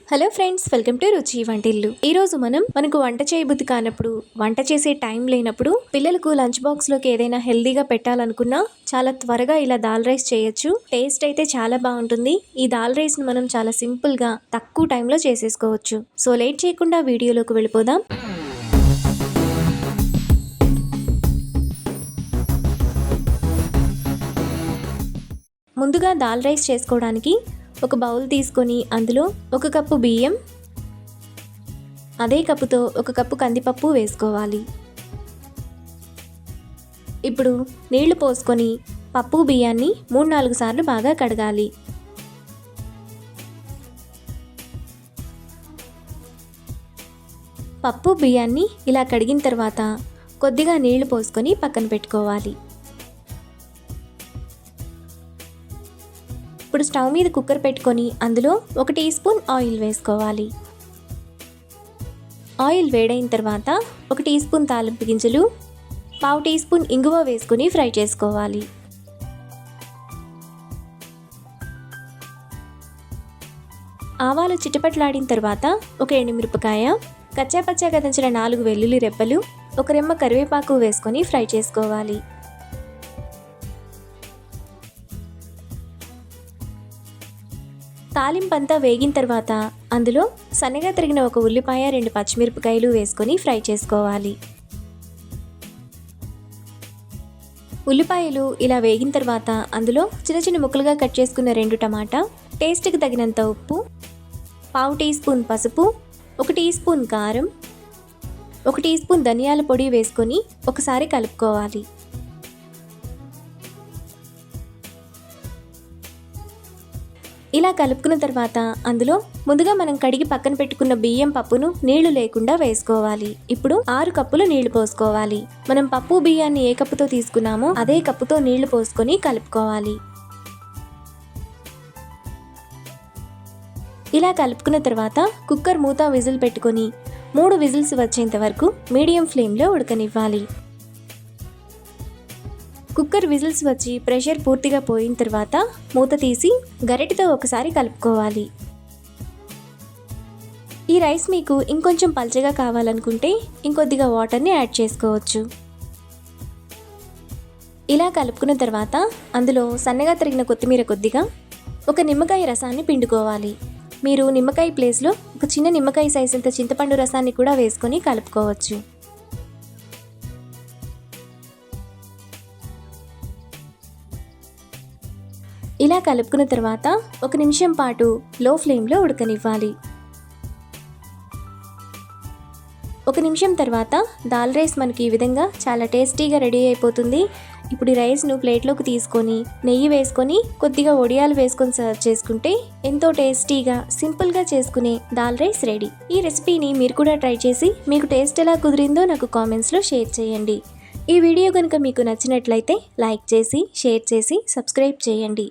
Hello friends, welcome to రుచి వంటిల్లు. ఈ రోజు మనకు వంట చేయబుద్ధి కానప్పుడు, వంట చేసే టైం లేనప్పుడు, పిల్లలకు లంచ్ బాక్స్ లోకి ఏదైనా హెల్దీగా పెట్టాలనుకున్నా చాలా త్వరగా ఇలా దాల్ రైస్ చేయొచ్చు. టేస్ట్ అయితే చాలా బాగుంటుంది. ఈ దాల్ రైస్ ని మనం చాలా సింపుల్ గా తక్కువ టైంలో చేసేసుకోవచ్చు. సో లేట్ చేయకుండా వీడియోలోకి వెళ్ళిపోదాం. ముందుగా దాల్ రైస్ చేసుకోవడానికి ఒక బౌల్ తీసుకొని అందులో 1 కప్పు బియ్యం, అదే కప్పుతో 1 కప్పు కందిపప్పు వేసుకోవాలి. ఇప్పుడు నీళ్లు పోసుకొని పప్పు బియ్యాన్ని 3-4 సార్లు బాగా కడగాలి. పప్పు బియ్యాన్ని ఇలా కడిగిన తర్వాత కొద్దిగా నీళ్లు పోసుకొని పక్కన పెట్టుకోవాలి. ఇప్పుడు స్టవ్ మీద కుక్కర్ పెట్టుకొని అందులో 1 టీ స్పూన్ ఆయిల్ వేసుకోవాలి. ఆయిల్ వేడైన తర్వాత 1 టీ స్పూన్ తాలింపు గింజలు, 1/2 టీ స్పూన్ ఇంగువ వేసుకొని ఫ్రై చేసుకోవాలి. ఆవాలు చిటపట్లాడిన తర్వాత 1 ఎండుమిరపకాయ, కచ్చాపచ్చాగా దంచిన 4 వెల్లుల్లి రెబ్బలు, 1 రెమ్మ కరివేపాకు వేసుకొని ఫ్రై చేసుకోవాలి. తాలింపంతా వేగిన తర్వాత అందులో సన్నగా తరిగిన 1 ఉల్లిపాయ, 2 పచ్చిమిరపకాయలు వేసుకొని ఫ్రై చేసుకోవాలి. ఉల్లిపాయలు ఇలా వేగిన తర్వాత అందులో చిన్న చిన్న ముక్కలుగా కట్ చేసుకున్న 2 టమాటా, టేస్ట్కి తగినంత ఉప్పు, 1/2 టీ స్పూన్ పసుపు, 1 టీ స్పూన్ కారం, 1 టీ స్పూన్ ధనియాల పొడి వేసుకొని ఒకసారి కలుపుకోవాలి. ఇలా కలుపుకున్న తర్వాత అందులో ముందుగా మనం కడిగి పక్కన పెట్టుకున్న బియ్యం పప్పును నీళ్లు లేకుండా వేసుకోవాలి. ఇప్పుడు 6 కప్పులు నీళ్లు పోసుకోవాలి. మనం పప్పు బియ్యాన్ని ఏ కప్పుతో తీసుకున్నామో అదే కప్పుతో నీళ్లు పోసుకొని కలుపుకోవాలి. ఇలా కలుపుకున్న తర్వాత కుక్కర్ మూత విజిల్ పెట్టుకొని 3 విజిల్స్ వచ్చేంత వరకు మీడియం ఫ్లేమ్లో ఉడకనివ్వాలి. కుక్కర్ విజిల్స్ వచ్చి ప్రెషర్ పూర్తిగా పోయిన తర్వాత మూత తీసి గరిటెతో ఒకసారి కలుపుకోవాలి. ఈ రైస్ మీకు ఇంకొంచెం పల్చగా కావాలనుకుంటే ఇంకొద్దిగా వాటర్ని యాడ్ చేసుకోవచ్చు. ఇలా కలుపుకున్న తర్వాత అందులో సన్నగా తరిగిన కొత్తిమీర కొద్దిగా, 1 నిమ్మకాయ రసాన్ని పిండుకోవాలి. మీరు నిమ్మకాయ ప్లేస్లో 1 చిన్న నిమ్మకాయ సైజ్ అంత చింతపండు రసాన్ని కూడా వేసుకొని కలుపుకోవచ్చు. ఇలా కలుపుకున్న తర్వాత 1 నిమిషం పాటు లో ఫ్లేమ్లో ఉడకనివ్వాలి. 1 నిమిషం తర్వాత దాల్ రైస్ మనకి ఈ విధంగా చాలా టేస్టీగా రెడీ అయిపోతుంది. ఇప్పుడు ఈ రైస్ను ప్లేట్లోకి తీసుకొని నెయ్యి వేసుకొని కొద్దిగా వడియాలు వేసుకొని సర్వ్ చేసుకుంటే ఎంతో టేస్టీగా సింపుల్గా చేసుకునే దాల్ రైస్ రెడీ. ఈ రెసిపీని మీరు కూడా ట్రై చేసి మీకు టేస్ట్ ఎలా కుదిరిందో నాకు కామెంట్స్లో షేర్ చేయండి. ఈ వీడియో కనుక మీకు నచ్చినట్లయితే లైక్ చేసి, షేర్ చేసి, సబ్స్క్రైబ్ చేయండి.